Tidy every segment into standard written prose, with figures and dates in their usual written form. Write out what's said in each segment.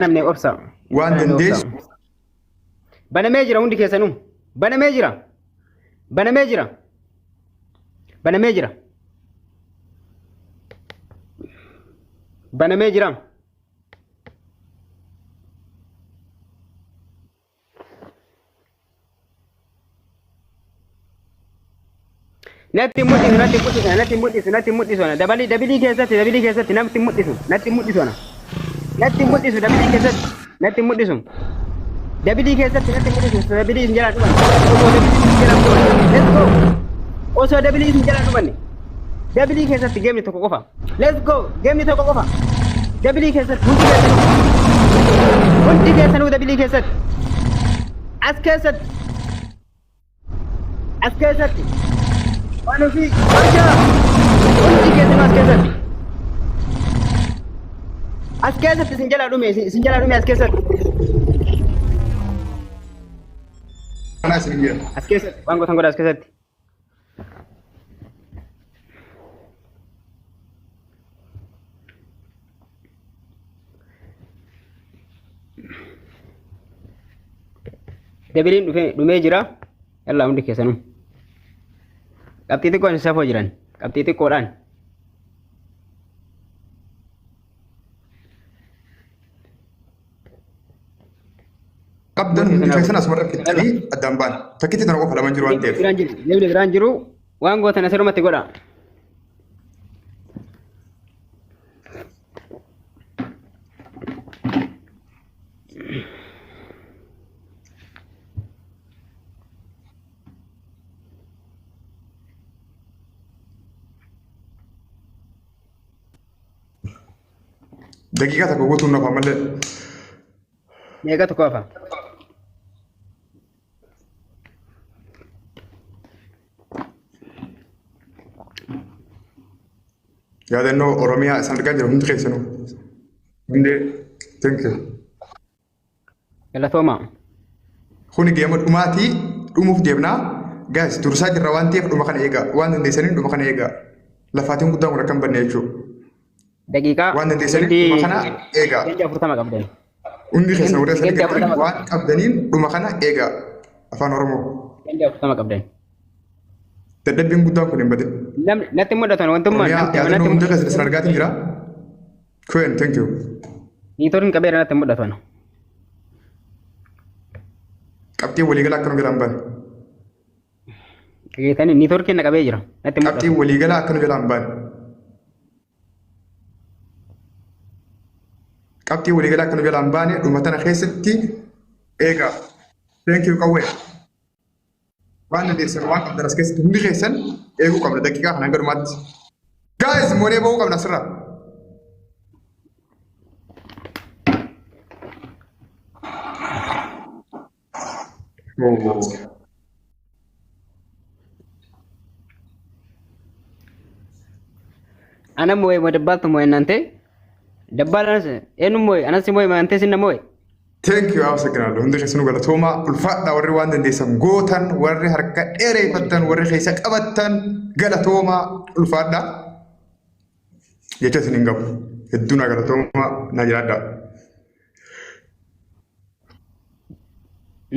namni obsa. Waan dandeessu. Banamee jira hundi keessanuu. Banamee jira. Banamee jira. Banamee jira. Banamee jira. Natti mul'isu. Dabali keessatti natti mul'isu. Dabili keessatti natti mul'isu. Dabili isin jalaa dhuman. Let's go. Osoo dabili isin jalaa dhumanne. Dabili keessatti geemni tokko qofa. Let's go. Geemni tokko qofa. Dabili keessatti hundi keessanuu dabili keessatti. As keessatti. Waan ofii barjaa. Hundi keessanuu as keessatti. As keessatti isin jalaa dhume as keessatti. As keessatti waan gotan godha as keessatti. Dabiliin dhumee jira. Yallaa hundi keessanuu. Qabxii xiqqoon safoo jiran. Qabxii xiqqoodhaan. Qabdan hundi keessan asuma rakkitanii addaan ba'an. Takkitti tana qofa lamaan jiru waan ta'eef. Deemni biraan jiru waan gootan asirrumatti godha. Daqiiqaa takka guutuun nafa malee. Meeqa tokko hafa? Yaadannoo Oromiyaa isaan argaa jiru hundi keessanuu. Hundee thank you. Galatooma. Kuni geema dhumaatii dhumuuf deemnaa. Gaas dursaa jirra waan ta'eef dhuma kana eegaa. Waan dandeessaniin dhuma kana eegaa. Lafaatiin guddaan kun akka hin banne jechuudha. Daqiiqaa. Waan dandeessaniin dhuma kana eegaa. Gandi 40 qabdan. Hundi keessan warra sadii waan qabdaniin dhuma kana eegaa. Afaan Oromoo. Gandi 40 qabdan. Dadhabbiin guddaan kun hin badin. Natti mul'atan wantummaan. Yaadannoo hundi keessan isin argaatiin jira. Queen, thank you. Niitoon qabeera natti mul'atan. Qabxii waliigalaa akka nu jalaan baane. Qabeetanii niitoorkiin na qabee jira. Natti mul'atan. Qabxii waliigalaa akka nu jalaan baane. Qabxii waliigalaa akka nu jalaan baane dhuma tana keessatti eegaa. Thank you qawwee. Waan dandeessan waan qabdan as keessatti hundi keessan eeguu qabna daqiiqaa kana galumaatti. Guys, moonee ba'uu qabna asirraa. Ana mo'ee dabbaaltu mo'ee nante. Dabbaalas eenyu mo'ee anas mo'ee nante sinna mo'ee. Thank you, አመሰግናለሁ ሁndi keessanuu galatooma ulfaadha warri waan dandeessan gootan warri harka dheereeffattan warri keessa qabattan galatooma ulfaadha jecha isin hin qabu hedduun galatooma na jiraadha.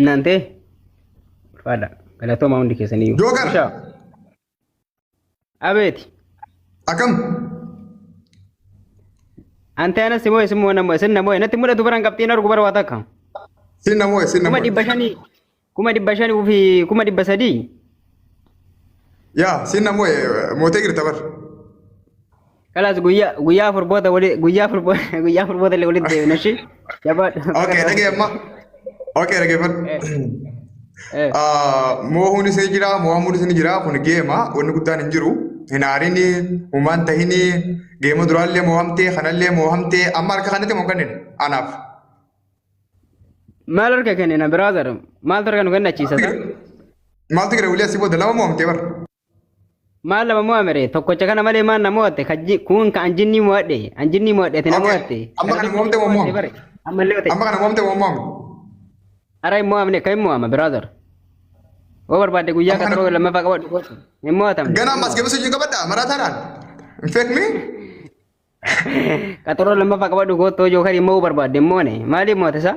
Nante ulfaadha galatooma hundi keessanii. Joogar. Abeeti. Akam. Ante ana simo simo sinna mo'ee natti mul'atu baraan qabxiin argu bara waa takka. Sinna mo'ee. Kuma dhibba shanii fi kuma dhibba sadii. Yaa sinna mo'ee mootee girta bar. Kalaas guyyaa afur booda walitti deemna shi. Okay, dhageemma. Okay, dhageeffadhu. Moohuun isin jira, moohamuun isin jira kun geema wanni guddaan hin jiru. Hinaarini uumaan tahini geema duraallee moohamtee kanallee moohamtee amma harka kanatti moo kanneen anaaf. Maal harka kennina brother maaltu harka nu kennachiisa sa? Maaltu gira wuli asii booda lama moohamtee bar. Maal lama moohamere tokkocha kana malee maan na moo'atte kun ka anjinni moo'adhe ati na moo'atte. Amma kana moohamtee moo moohamu? Amma kana moohamtee moo moohamu? Ara hin moohamne kan hin moo'ama brother. Wo barbaade guyyaa qaxaroo lammaffaa qabadhu gooti. Hin moo'atamne. Ganaa ammas geemsa hojii qabadha maraataadhaan. Hin feekmi? Katoro lama pak kabadu goto jokari mau berbad demone. Mali mau tesa?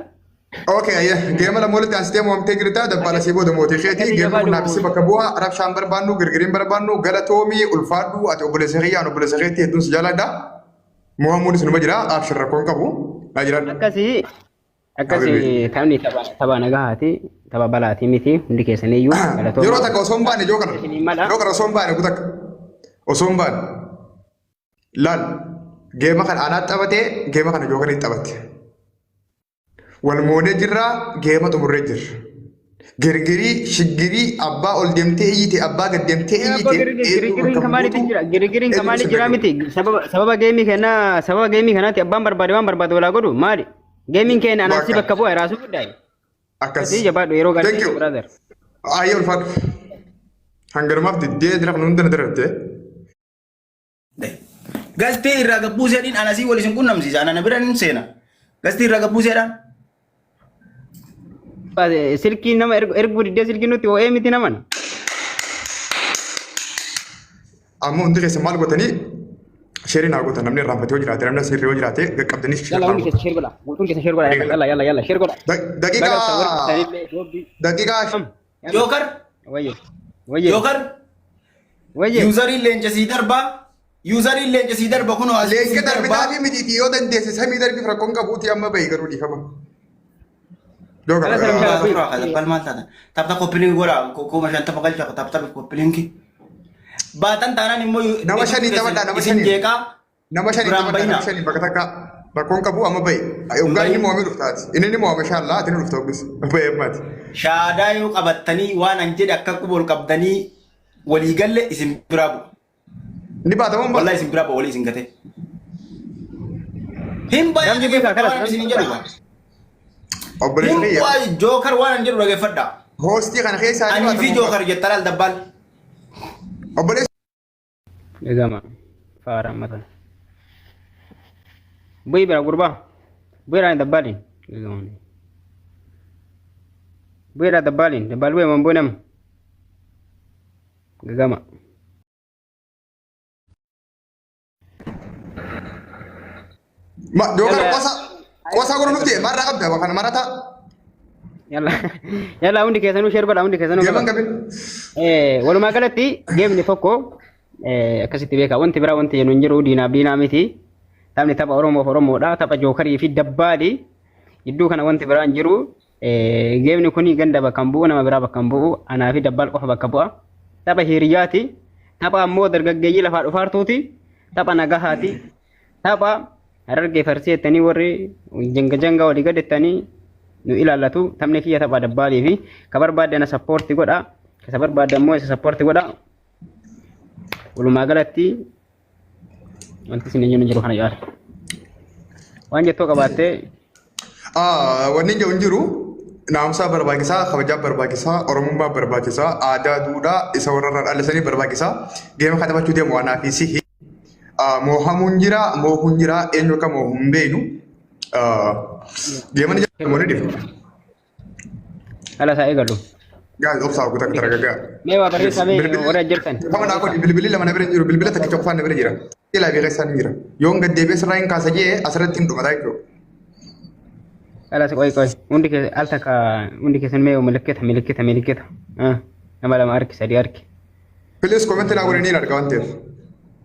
اوكي ايه جيم لا مولت انستي مو امتجرتا دبالا سيبو دموتي خيتي جيم كنا بسي بكبوا راب شامبر بانو غرغرين بربانو غلاتومي الفادو اتو بلسخيا انو بلسخيتي دون سجالا دا محمد سنو مجرا ابشر كون كبو اجرا Akasi tamni taba nagahati taba balati miti hundi kesaniyu galato. Yoro tak osombane jokar. Jokar osombane kutak. Osomban. Lan game kan anak tabate game kan jokar tabate. Wal mode jirra game tu murrejir. Gergeri shigiri abba ol demte yiti abba gad demte yiti. Giri kamali jira miti. Sababa game kana ti abban barbadi wala godu mali. Gaming kena anak si bakka buai rasu kudai. Akas. Jadi jabat ero gadi brother. Ayo fad. Hanggar maf di dia drak nundan terate. Gasti raga pusia din anasi wali sungkunam si sana nabiran sena. Gasti raga pusia dan. Silki nama budi dia silki nuti o emiti naman. Amma undi kesa mal gotani شيرين أقول أنا من الرامبة وجرا ترى من السير وجرا تي قبضني يلا وني كشير بلا قلتون كشير بلا يلا شير بلا دقيقة جوكر جوكر يوزر اللي اللي جسيدر بكونوا لين كده بتاعي مديتي يودن ديس سامي در بفرقون كبوتي أما بيجروا دي فما جوكر بالمال تانا تبتا كوبلين غورا كو مشان تبغى تبتا كوبلين كي Batan tanah ni mo namashani tawada namashani bakataka bakon kabu amma bay ay ugani mo amir uftat inani mo mashallah tinu uftat bis bay mat shada yu qabatani wan anjed akka kubol qabdani wali galle isim birabu ni ba tamam wallahi isim birabu wali isim gate him bay Yang jibi kakak isim jadu obrigado him bay joker wan anjed roge fadda hosti kan khaysa ani fi joker jettal dabbal obrigado Gama fara matan. Bui bera gurba. Bui ra dabalin. Bui ra dabalin. Dabal bui mambunam. Gama. Ma jokar kuasa guru nufti marra abda wakan marata. Yalla undi kesanu share bala undi kesanu. Gaman gabil. Walu magalati game ni tokko akkasitti beeka wanti biraa wanti jennu hin jiru diinaa miti taphni tapha oromoodha tapha jookarii fi dabbaali iddoo kana wanti biraa hin jiru geemni kuni ganda bakka hin bu'u nama biraa bakka hin bu'u anaa fi dabbaal qofa bakka bu'a tapha hiriyaati tapha ammoo dargaggeeyyii lafaa dhufaartuuti tapha nagahaati tapha harargee farsii jettanii warri janga walii gadettanii nu ilaallatu taphni kiyya tapha dabbaalii fi ka barbaadde ana sappoorti godha ka barbaadde ammoo isa sappoorti godha walumaa galatti wanti isin eenyuun jiru kana yaala waan jettoo qabaattee wanni ija hin jiru naamsaa barbaachisaa kabajaa barbaachisaa oromummaa barbaachisaa aadaa duudhaa isa warrarraa dhallisanii barbaachisaa geema kana taphachuu deemu waanaa fi sihi moohamuun jira moohuun jira eenyu akka moohuun beeynu geema ni jedhamu ni deemu ala isaa eegalu Guys, obsa aku tak tergaga. Mewa barisa me ora jirtan. Kamu nak aku di bilbili lama nabirin jiru bilbili tak kecok fan nabirin jira. Ila bi kesan jira. Yong gede bes rain kasaje asrat tindu matai ko. Ala koi undi ke alta ka undi ke san me meleketa. Nama lama arki sadi arki. Please comment na gore ni nar kawantir.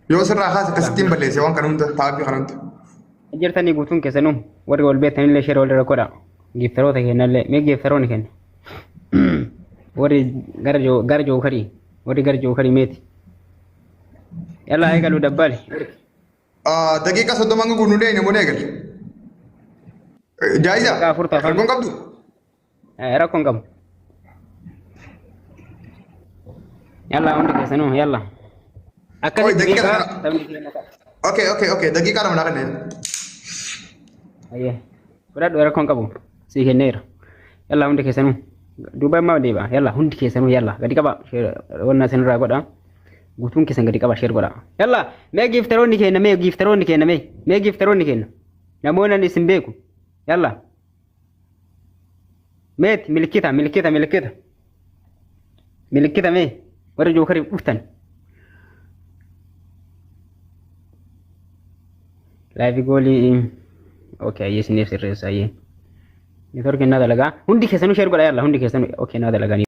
Yo sirra khas kastim balle se wan kanun taabi kanun. Jirtan ni gutun ke sanu warga wal bet le share wal rekoda. Giftaro ta ke nalle me giftaro ni ken. Wari garjo kari meti yalla ay galu dabbali daqiiqa 30 manga gunu dee ne monegal jaiza ka furta fa gon kabdu rakon gam yalla undi ke sanu yalla akali daqiiqa okay daqiiqa na mana kan ayya berad rakon kabu si kenera yalla undi ke sanu Dubai mau deba, yalla hundi kesanu yalla. Gadi kaba, warna senu rago da. Gutun kesan gadi kaba share goda. Yalla, me giftaro ni kenna, me giftaro ni kenna. Namona ni simbeku. Yalla. Met milikita me. Wara jokari uftan. لايف قولي اوكي يسني سيريس اي نتورك هذا لقى هندي كيسانو شير قول يلا هندي كيسانو اوكي هذا لقى